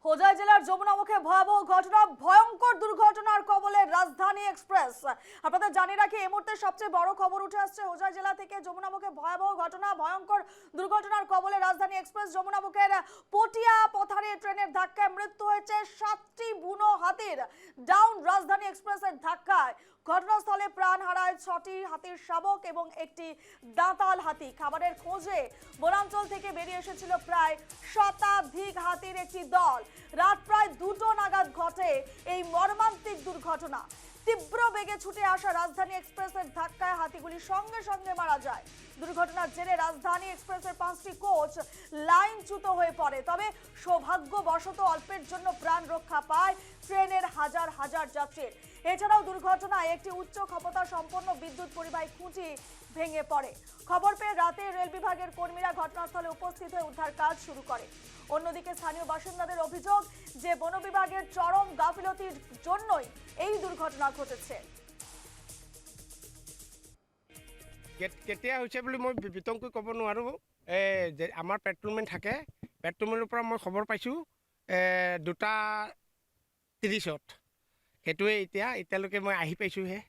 হোজাই জেলার যমুনামুখে ভয়াবহ ঘটনা, ভয়ঙ্কর দুর্ঘটনার কবলে রাজধানী এক্সপ্রেস। আপনাদের জানিয়ে রাখি, এই মুহূর্তে সবচেয়ে বড় খবর উঠে আসছে হোজাই জেলা থেকে। যমুনামুখে ভয়াবহ ঘটনা, ভয়ঙ্কর দুর্ঘটনার কবলে রাজধানী এক্সপ্রেস। যমুনামুখের পটিয়া পথারে ট্রেনের ধাক্কায় মৃত্যু হয়েছে 7টি বুনো হাতির। ডাউন রাজধানী এক্সপ্রেসের ধাক্কায় ঘটনাস্থলে প্রাণ হারায় 6টি হাতির শাবক এবং একটি দাঁতাল হাতি। খাবারের খোঁজে বনাঞ্চল থেকে বেরিয়ে এসেছিল প্রায় শতাধিক হাতির একটি দল। রাত প্রায় 2টো নাগাদ ঘটে এই মর্মান্তিক দুর্ঘটনা। তীব্র বেগে ছুটে আসা রাজধানী এক্সপ্রেসের ধাক্কায় হাতিগুলি সঙ্গে সঙ্গে মারা যায়। দুর্ঘটনার জেরে রাজধানী এক্সপ্রেসের 5টি কোচ লাইনচ্যুত হয়ে পড়ে। তবে সৌভাগ্যবশত অল্পের জন্য প্রাণ রক্ষা পায় ট্রেনের হাজার হাজার যাত্রীর। এছাড়াও দুর্ঘটনায় একটি উচ্চ ক্ষমতা সম্পন্ন বিদ্যুৎ পরিবাহী খুঁটি ভেঙে পড়ে। খবর পেয়ে রাতে রেল বিভাগের কর্মীরা ঘটনাস্থলে উপস্থিত হয়ে উদ্ধার কাজ শুরু করে। অন্যদিকে স্থানীয় বাসিন্দাদের অভিযোগ যে বন বিভাগের চরম গাফিলতির জন্যই এই দুর্ঘটনা ঘটেছে। কেতিয়া হৈছে বুলি মই বিতংকৈ ক'ব নোৱাৰোঁ। যে আমাৰ পেট্ৰলমেন থাকে, পেট্ৰলমেনৰ পৰা মই খবৰ পাইছোঁ 2:30 সেইটোৱে এতিয়ালৈকে মই আহি পাইছোঁহে।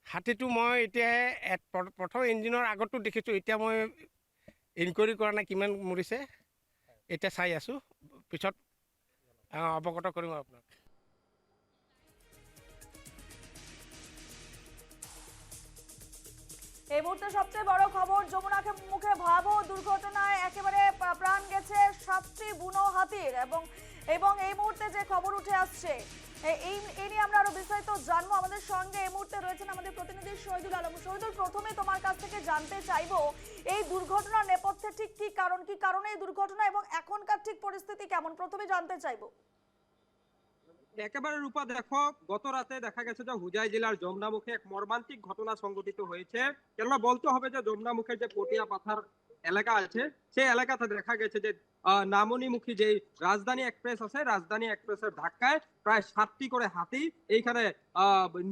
হাতীটো মই এতিয়াহে প্ৰথম ইঞ্জিনৰ আগতো দেখিছোঁ। এতিয়া মই ইনকুৱাৰী কৰা নাই কিমান মৰিছে, এতিয়া চাই আছোঁ, পিছত অৱগত কৰিম আপোনাক। এই মুহূর্তে সবচেয়ে বড় খবর, যমুনাকে মুখে ভয়াবহ দুর্ঘটনায় একেবারে প্রাণ গেছে 7টি বুনো হাতির। এবং এই মুহূর্তে যে খবর উঠে আসছে এই নিয়ে আমরা আরো বিস্তারিত জানবো। আমাদের সঙ্গে এই মুহূর্তে রয়েছেন আমাদের প্রতিনিধি শহীদুল আলম। শহীদুল, প্রথমে তোমার কাছ থেকে জানতে চাইবো এই দুর্ঘটনার নেপথ্যে ঠিক কি কারণে এই দুর্ঘটনা এবং এখনকার ঠিক পরিস্থিতি কেমন, প্রথমে জানতে চাইবো। একেবারে রূপা, দেখো গত রাতে দেখা গেছে যে হুজাই জেলার যমুনামুখে এক মর্মান্তিক ঘটনা সংঘটিত হয়েছে। কেননা বলতে হবে যে যমুনামুখের যে পটিয়া পাথার এলাকা আছে সেই এলাকাতে দেখা গেছে যে নামনিমুখী যে রাজধানী এক্সপ্রেস আছে, রাজধানী এক্সপ্রেসের ধাক্কায় প্রায় 7টি করে হাতি এইখানে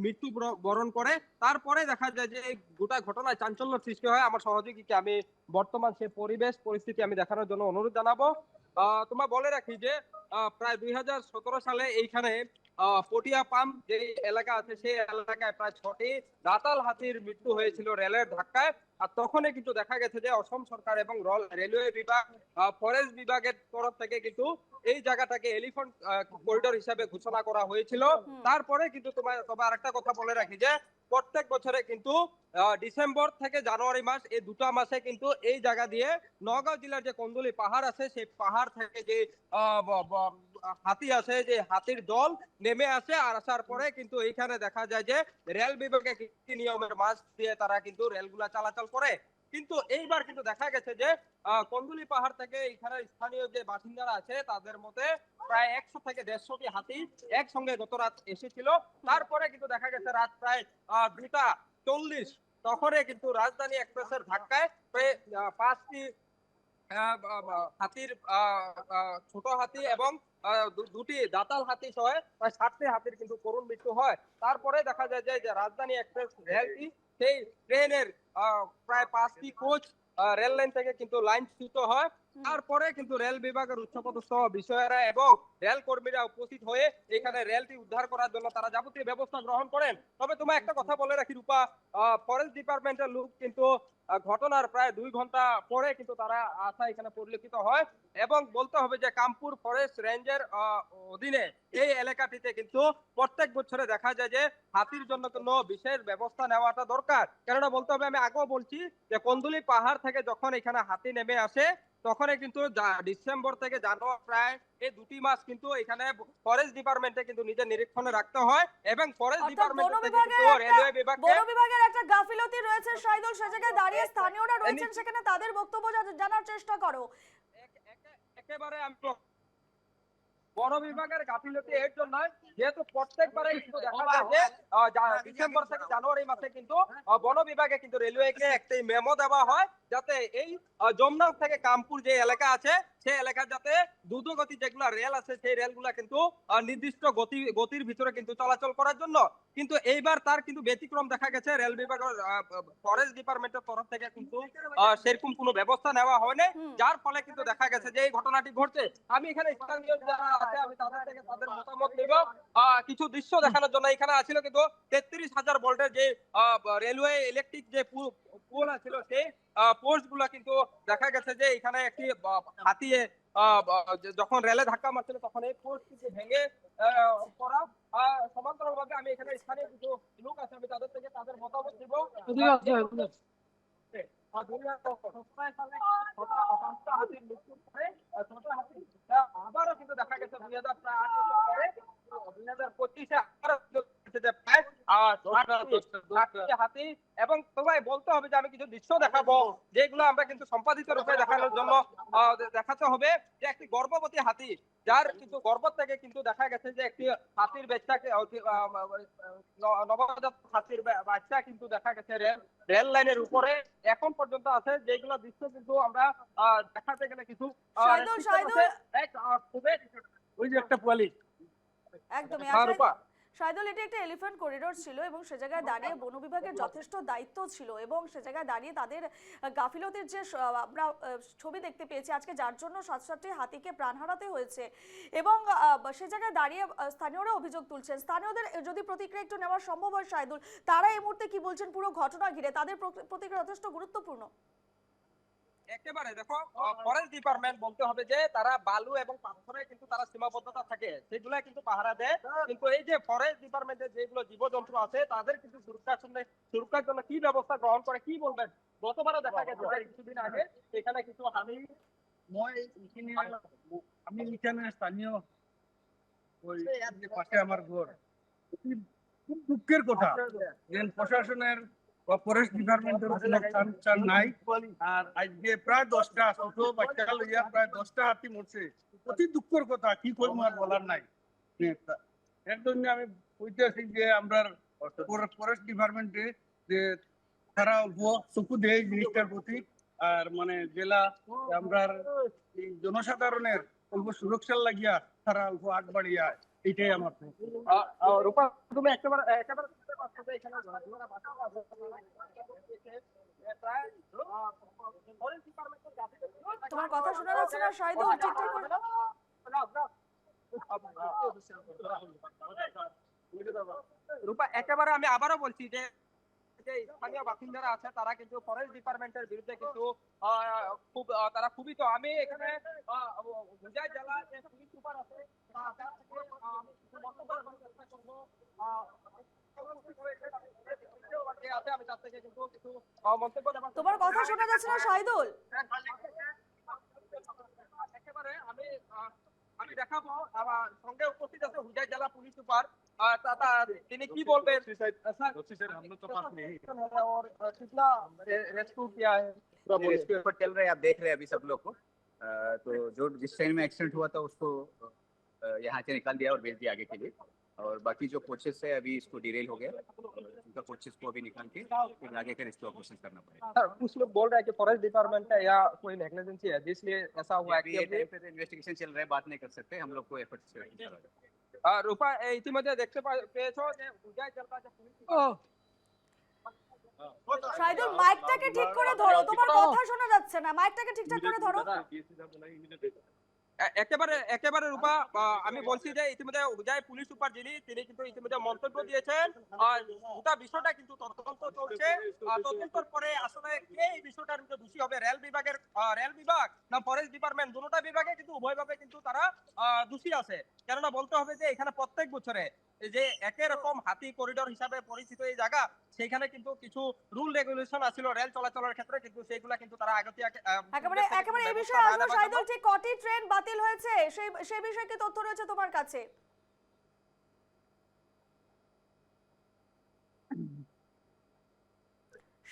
মৃত্যু বরণ করে। তারপরে দেখা যায় যে এই গোটা ঘটনায় চাঞ্চল্য সৃষ্টি হয়। আমার সহযোগীকে আমি বর্তমান সে পরিস্থিতি আমি দেখানোর জন্য অনুরোধ জানাবো। তোমার বলে রাখি যে প্রায় 2017 সালে এইখানে পটিয়া পাম্প যে এলাকা আছে সেই এলাকায় প্রায় 6টি দাঁতাল হাতির মৃত্যু হয়েছিল রেলের ধাক্কায়। আর তখনই কিন্তু দেখা গেছে যে অসম সরকার এবং রেলওয়ে বিভাগ, ফরেস্ট বিভাগের তরফ থেকে কিন্তু এই জায়গাটাকে এলিফ্যান্ট করিডোর হিসাবে ঘোষণা করা হয়েছিল। তারপরে কিন্তু তোমার আরেকটা কথা বলে রাখি যে প্রত্যেক বছরে কিন্তু ডিসেম্বর থেকে জানুয়ারি মাস, এই 2টা মাসে কিন্তু এই জায়গা দিয়ে নগাঁও জেলার যে কন্দুলি পাহাড় আছে সেই পাহাড় থেকে যে হাতি আছে, যে হাতির দল নেমে আসে। আর আসার পরে কিন্তু এইখানে দেখা যায় যে রেল বিভাগে কি নিয়মের মাছ দিয়ে তারা কিন্তু রেলগুলা চলাচল করে। কিন্তু এইবার কিন্তু দেখা গেছে যে কন্দুলি পাহাড় থেকে এখানে স্থানীয় যে বাসিন্দারা আছে তাদের মতে প্রায় 100 থেকে 150টি হাতি একসঙ্গে গত রাত এসেছিল। তারপরে কিন্তু দেখা গেছে রাত প্রায় 2:40 তখনই কিন্তু রাজধানী এক্সপ্রেসের ধাক্কায় প্রায় 5টি হাতির ছোট হাতি এবং 2টি দাঁতাল হাতি সহ প্রায় 7টি হাতির কিন্তু করুণ মৃত্যু হয়। তারপরে দেখা যায় যে রাজধানী এক্সপ্রেস রেলটি সেই ট্রেনের প্রায় 5টি কোচ রেল লাইন থেকে কিন্তু লাইনচ্যুত হয়। তারপরে কিন্তু রেল বিভাগের উচ্চপদস্থ বিষয়েরা এবং রেল কর্মীরা উপস্থিত হয়ে এখানে রেলটি উদ্ধার করার জন্য তারা যাবতীয় ব্যবস্থা গ্রহণ করেন। তবে তোমার একটা কথা বলে রাখি রূপা, ফরেস্ট ডিপার্টমেন্টের লোক কিন্তু ঘটনার প্রায় 2 ঘন্টা পরে কিন্তু তারা আসা এখানে পরিলক্ষিত হয়। এবং বলতে হবে যে কামপুর ফরেস্ট রেঞ্জের অধীনে এই এলাকাটিতে কিন্তু প্রত্যেক বছরে দেখা যায় যে হাতির জন্য কোনো বিশেষ ব্যবস্থা নেওয়াটা দরকার। কেননা বলতে হবে, আমি আগেও বলছি যে কন্দুলি পাহাড় থেকে যখন এখানে হাতি নেমে আসে তখনই কিন্তু ডিসেম্বর থেকে জানুয়ারি প্রায় এই 2টি মাস কিন্তু এখানে ফরেস্ট ডিপার্টমেন্টে কিন্তু নিজের নিরীক্ষণে রাখতে হয়। এবং ফরেস্ট ডিপার্টমেন্ট থেকে কিন্তু রেলওয়ে বিভাগকে বন বিভাগের একটা গাফিলতি রয়েছে শহীদুল, সে জায়গায় দাঁড়িয়ে স্থানীয়রা রয়েছেন, সেখানে তাদের বক্তব্য জানার চেষ্টা করো। একেবারে আমি বন বিভাগের গাফিলতি এর জন্য যেহেতু প্রত্যেকবারে কিন্তু দেখা যায় যে ডিসেম্বর থেকে জানুয়ারি মাসে কিন্তু বন বিভাগে কিন্তু রেলওয়েকে একটি মেমো দেওয়া হয় যাতে এই যমুনা থেকে কামপুর যে এলাকা আছে সেই এলাকা যাতে দ্রুতগতি যেগুলো রেল আছে সেই রেলগুলা কিন্তু নির্দিষ্ট গতির ভিতরে কিন্তু চলাচল করার জন্য। কিন্তু এইবার তার কিন্তু ব্যতিক্রম দেখা গেছে, রেল বিভাগের ফরেস্ট ডিপার্টমেন্টের তরফ থেকে কিন্তু সেরকম কোনো ব্যবস্থা নেওয়া হয়নি, যার ফলে কিন্তু দেখা গেছে যে এই ঘটনাটি ঘটছে। আমি এখানে স্থানীয় যারা আছে আমি তাদের থেকে তাদের মতামত নেব। কিছু দৃশ্য দেখানোর জন্য এখানে আছিল কিন্তু 33,000 ভোল্টের যে রেলওয়ে ইলেকট্রিক যে পোল ছিল সেই পোস্ট গুলা কিন্তু দেখা গেছে যে এখানে একটি হাতিয়ে যখন রেলে ধাক্কা মারছিল তখন এই পোস্ট কিন্তু ভেঙে পড়া। সমান্তরাল ভাবে আমি এখানে স্থানীয় কিছু লোক আছে আমি তাদের থেকে তাদের মতামত নিব। আবারও কিন্তু দেখা গেছে 2025-এ হাতি। এবং সবাই বলতে হবে যে আমি কিছু দৃশ্য দেখাবো যেগুলো আমরা কিন্তু সম্পাদিত রূপে দেখানোর জন্য দেখাতে হবে যে একটি গর্ভবতী হাতি, যার কিন্তু গর্ভ থেকে কিন্তু দেখা গেছে যে একটি হাতির বাচ্চাকে নবজাত হাতির বাচ্চা কিন্তু দেখা গেছে রেল লাইনের উপরে এখন পর্যন্ত আছে, যেগুলো দৃশ্য কিন্তু আমরা দেখাতে গেলে কিছু ওই যে একটা পোয়ালি একদমই শাহিদুল, এটি একটা এলিফ্যান্ট করিডোর ছিল এবং সে জায়গায় দাঁড়িয়ে বন বিভাগের যথেষ্ট দায়িত্ব ছিল এবং সে জায়গায় দাঁড়িয়ে তাদের গাফিলতির যে আমরা ছবি দেখতে পেয়েছি আজকে, যার জন্য 7টি হাতিকে প্রাণ হারাতে হয়েছে এবং সে জায়গায় দাঁড়িয়ে স্থানীয়রা অভিযোগ তুলছেন। স্থানীয়দের যদি প্রতিক্রিয়া একটু নেওয়া সম্ভব হয় শাহিদুল, তারা এই মুহূর্তে কি বলছেন পুরো ঘটনা ঘিরে, তাদের প্রতিক্রিয়া যথেষ্ট গুরুত্বপূর্ণ। একেবারে দেখো, ফরেস্ট ডিপার্টমেন্ট বলতে হবে যে তারা বালু এবং পাথরে কিন্তু তারা সীমাবদ্ধতা থাকে সেগুলো কিন্তু পাহারা দেয়, কিন্তু এই যে ফরেস্ট ডিপার্টমেন্টের যেগুলো জীবজন্তু আছে তাদের কিন্তু সুরক্ষার জন্য কি ব্যবস্থা গ্রহণ করে কি বলবেন? গতবারও দেখা গেছে কিছুদিন আগে এখানে কিছু হাতি আমি এখানে স্থানীয় ওই পাশে আমার ঘর, খুব দুঃখের কথা যে প্রশাসনের ফরেস্ট ডিপার্টমেন্টের চান নাই। আর আজকে প্রায় 10টা ছোট বাচ্চা লইয়া প্রায় 10টা হাতি মরছে, অতি দুঃখের কথা, কি করবো আর বলার নাই। এর জন্য আমি কইতেছি যে আমরা ফরেস্ট ডিপার্টমেন্টে যে তারা অল্প চকু দেয় জিনিসটার প্রতি, আর মানে জেলা আমরা জনসাধারণের অল্প সুরক্ষার লাগিয়া তারা অল্প আগ বাড়িয়া, এইটাই আমার। রূপা তুমি একেবারে তোমার কথা শোনা যাচ্ছে না শাহিদুল, ঠিকঠাক করে। রূপা একেবারে আমি আবারও বলছি যে স্থানীয় বাসিন্দারা আছে তারা কিন্তু ফরেস্ট ডিপার্টমেন্টের বিরুদ্ধে কিন্তু খুব তারা খুবই, তো আমি এখানে হুজাই জেলা যে পুলিশ সুপার আছে তোমার কথা শোনা যাচ্ছে না শাহিদুল। একেবারে আমি দেখাবো আমার সঙ্গে উপস্থিত আছে হুজাই জেলা পুলিশ সুপার, তিনি কি বলবেন? और कितना रेस्क्यू किया है? रेस्क्यू एफर्ट चल रहा है, आप देख रहे हैं अभी सब लोग को। तो जो जिस ट्रेन में एक्सीडेंट हुआ था उसको यहाँ से निकाल दिया और भेज दिया आगे के लिए, और बाकी जो कोचेस है अभी इसको डिरेल हो गया, उनका कोचेस को अभी निकाल के फिर आगे का रेस्क्यू ऑपरेशन करना पड़ेगा। सर कुछ लोग बोल रहे हैं कि फॉरेस्ट डिपार्टमेंट है या कोई नेग्लिजेंसी है जिसलिए ऐसा हुआ है। इन्वेस्टिगेशन चल रहा है, बात नहीं कर सकते, हम लोग को एफर्ट রূপা ইতিমধ্যে দেখতে পেয়েছো যে হুজাই জেলা যে পুলিশ। শাহিদুল, মাইকটাকে ঠিক করে ধরো, তোমার কথা শোনা যাচ্ছে না, মাইকটাকে ঠিকঠাক করে ধরো। একেবারে রূপা, আমি বলছি যে ইতিমধ্যে হুজাই পুলিশ সুপার যিনি তিনি কিন্তু ইতিমধ্যে মন্তব্য দিয়েছেন, গোটা বিষয়টা কিন্তু তদন্ত চলছে। তদন্তের পরে আসলে কে এই বিষয়টার দোষী হবে, রেল বিভাগ না ফরেস্ট ডিপার্টমেন্ট, দুটোটা বিভাগে কিন্তু উভয়ভাবে কিন্তু তারা দোষী আছে। কেননা বলতে হবে যে এখানে প্রত্যেক বছরে যে একই রকম হাতি করিডোর হিসাবে পরিচিত এই জায়গা, সেখানে কিন্তু কিছু রুল রেগুলেশন আছিল রেল চলাচলের ক্ষেত্রে, কিন্তু সেইগুলা কিন্তু তারা একেবারে এই বিষয়ে আসলে শাহিদুল, ঠিক কটি ট্রেন বাতিল হয়েছে সেই বিষয়ে কি তথ্য রয়েছে তোমার কাছে?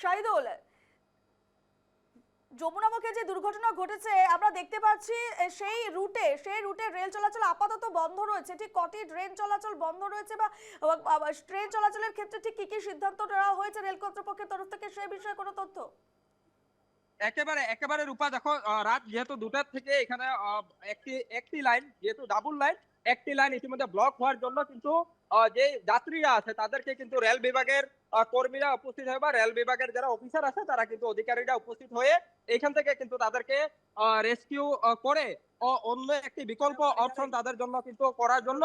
শাহিদুল, যমুনামুখে যে দুর্ঘটনা ঘটেছে আমরা দেখতে পাচ্ছি সেই রুটে রেল চলাচল আপাতত বন্ধ রয়েছে, ঠিক কটি ট্রেন চলাচল বন্ধ রয়েছে বা ট্রেন চলাচলের ক্ষেত্রে ঠিক কি কি সিদ্ধান্ত নেওয়া হয়েছে রেল কর্তৃপক্ষের তরফ থেকে সেই বিষয়ে কোনো তথ্য? একেবারে একেবারে রূপা দেখো রাত যেহেতু 2টার থেকে এখানে একটি লাইন যেহেতু ডাবল লাইন একটি লাইন ইতিমধ্যে ব্লক হওয়ার জন্য কিন্তু যে যাত্রীরা আছে তাদেরকে কিন্তু রেল বিভাগের কর্মীরা উপস্থিত হয়ে বা রেল বিভাগের যারা অফিসার আছে তারা কিন্তু অধিকারীরা উপস্থিত হয়ে এখান থেকে কিন্তু তাদেরকে রেস্কিউ করে অন্য একটি বিকল্প অপশন তাদের জন্য কিন্তু করার জন্য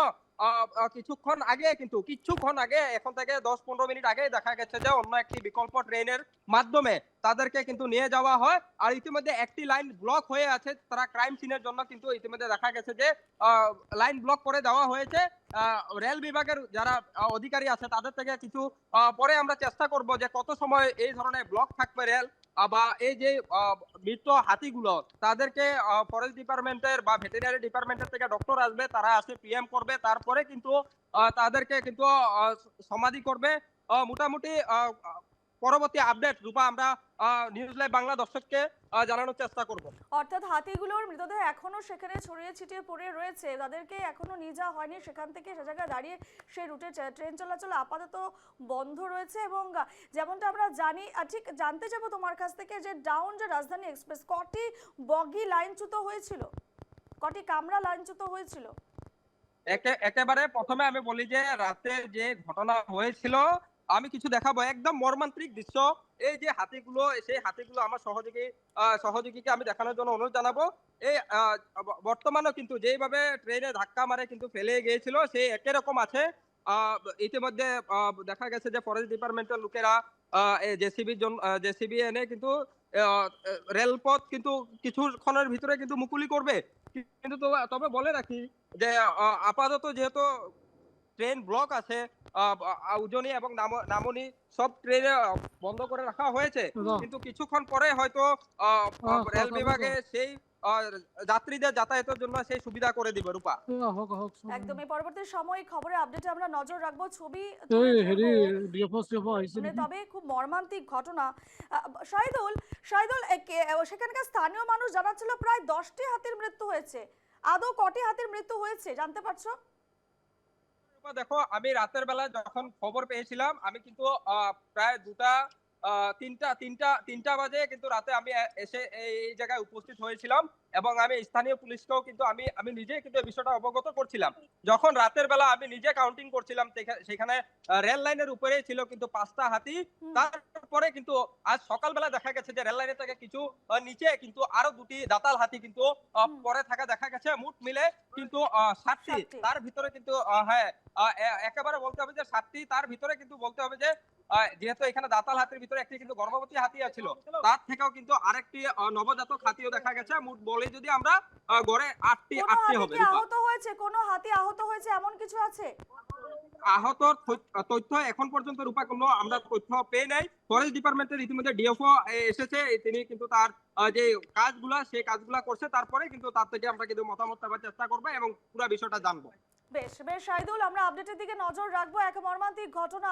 কিছুক্ষণ আগে এখন থেকে 10-15 মিনিট আগে দেখা গেছে যে অন্য একটি বিকল্প ট্রেনের মাধ্যমে তাদেরকে কিন্তু নিয়ে যাওয়া হয়। আর ইতিমধ্যে একটি লাইন ব্লক হয়ে আছে, তারা ক্রাইম সিনের জন্য কিন্তু ইতিমধ্যে দেখা গেছে যে লাইন ব্লক করে দেওয়া হয়েছে। রেল বিভাগের যারা অধিকারী আছে তাদের থেকে কিছু পরে আমরা চেষ্টা করব যে কত সময় এই ধরনের ব্লক থাকবে রেল বা এই যে মৃত হাতিগুলো তাদেরকে ফরেস্ট ডিপার্টমেন্টের বা ভেটেরিনারি ডিপার্টমেন্টের থেকে ডক্টর আসবে, তারা আসে পিএম করবে, তারপরে কিন্তু তাদেরকে কিন্তু সমাধি করবে। মোটামুটি পরবর্তী আপডেট রূপা আমরা নিউজ লাইভ বাংলা দর্শককে জানানোর চেষ্টা করব। অর্থাৎ হাতিগুলোর মৃতদেহ এখনো সেখানে ছড়িয়ে ছিটিয়ে পড়ে রয়েছে, তাদেরকে এখনো নিয়ে যাওয়া হয়নি। সেখান থেকে সে জায়গায় দাঁড়িয়ে সেই রুটে ট্রেন চলাচল আপাতত বন্ধ রয়েছে। এবং যেমনটা আমরা জানি, ঠিক জানতে যাবো তোমার কাছ থেকে যে ডাউন যে রাজধানী এক্সপ্রেস কটি বগি লাইনচ্যুত হয়েছিল, কটি কামরা লাইনচ্যুত হয়েছিল? একেবারে প্রথমে আমি বলি যে রাতে যে ঘটনা হয়েছিল আমি কিছু দেখাবো, একদম মর্মান্তিক দৃশ্য। এই যে হাতিগুলো, সেই হাতিগুলো আমার সহযোগীকে আমি দেখানোর জন্য অনুরোধ জানাবো। এই বর্তমানেও কিন্তু যেইভাবে ট্রেনে ধাক্কা মারে কিন্তু ফেলে গিয়েছিল সেই একই রকম আছে। ইতিমধ্যে দেখা গেছে যে ফরেস্ট ডিপার্টমেন্টের লোকেরা জেসিবি এনে কিন্তু রেলপথ কিন্তু কিছুক্ষণের ভিতরে কিন্তু মুকুলি করবে। কিন্তু তবে বলে রাখি যে আপাতত যেহেতু ট্রেন ব্লক আছে, উজনি এবং নামনি সব ট্রেনে বন্ধ করে রাখা হয়েছে, কিন্তু কিছুক্ষণ পরে হয়তো রেল বিভাগে সেই যাত্রীদের যাতায়াতের জন্য সেই সুবিধা করে দিবে রূপা। একদমই পরবর্তী সময় খবরে আপডেটে আমরা নজর রাখবো, ছবি তবে খুব মর্মান্তিক ঘটনা। শাহিদুল, সেখানকার স্থানীয় মানুষ জানাচ্ছিল প্রায় 10টি হাতির মৃত্যু হয়েছে। আদৌ কটি হাতির মৃত্যু হয়েছে জানতে পারছো? দেখো, আমি রাতের বেলা যখন খবর পেয়েছিলাম আমি কিন্তু প্রায় তিনটা বাজে কিন্তু রাতে আমি এসে এই জায়গায় উপস্থিত হয়েছিলাম এবং আমি স্থানীয় পুলিশকেও কিন্তু আমি নিজে কিন্তু এই বিষয়টা অবগত করছিলাম। যখন রাতের বেলা আমি নিজে কাউন্টিং করছিলাম সেখানে রেল লাইনের উপরেই ছিল কিন্তু 5টা হাতি। তারপরে কিন্তু আজ সকালবেলা দেখা গেছে যে রেল লাইনের থেকে কিছু নিচে কিন্তু আরো 2টি দাতাল হাতি কিন্তু পরে থাকা দেখা গেছে। মোট মিলে কিন্তু 7টি, তার ভিতরে কিন্তু হ্যাঁ একেবারে বলতে হবে যে 7টি, তার ভিতরে কিন্তু বলতে হবে যে যেহেতু এখানে দাতাল হাতির ভিতরে একটি কিন্তু গর্ভবতী হাতি ছিল, তার থেকেও কিন্তু আরেকটি নবজাতক হাতিও দেখা গেছে। মোট বলে যদি আমরা গড়ে 8টি হবে। আহত হয়েছে, কোন হাতি আহত হয়েছে এমন কিছু আছে? আহতর তথ্য এখন পর্যন্ত রূপা কোনো আমরা তথ্য পেয়ে নাই। ফরেস্ট ডিপার্টমেন্টের ইতিমধ্যে ডিএফও এসেছে, তিনি কিন্তু তার যে সেই কাজগুলা করছে, তারপরে কিন্তু তার থেকে আমরা কিন্তু মতামত নেওয়ার চেষ্টা করবো এবং পুরো বিষয়টা জানবো। বেশ শাহিদুল, আমরা আপডেটের দিকে নজর রাখবো। এক মর্মান্তিক ঘটনা,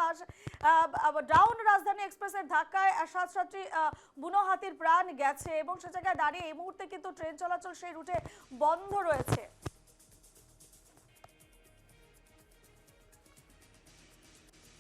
ডাউন রাজধানী এক্সপ্রেসের ধাক্কায় 7 বুনো হাতির প্রাণ গেছে এবং সে জায়গায় দাঁড়িয়ে এই মুহূর্তে কিন্তু ট্রেন চলাচল সেই রুটে বন্ধ রয়েছে।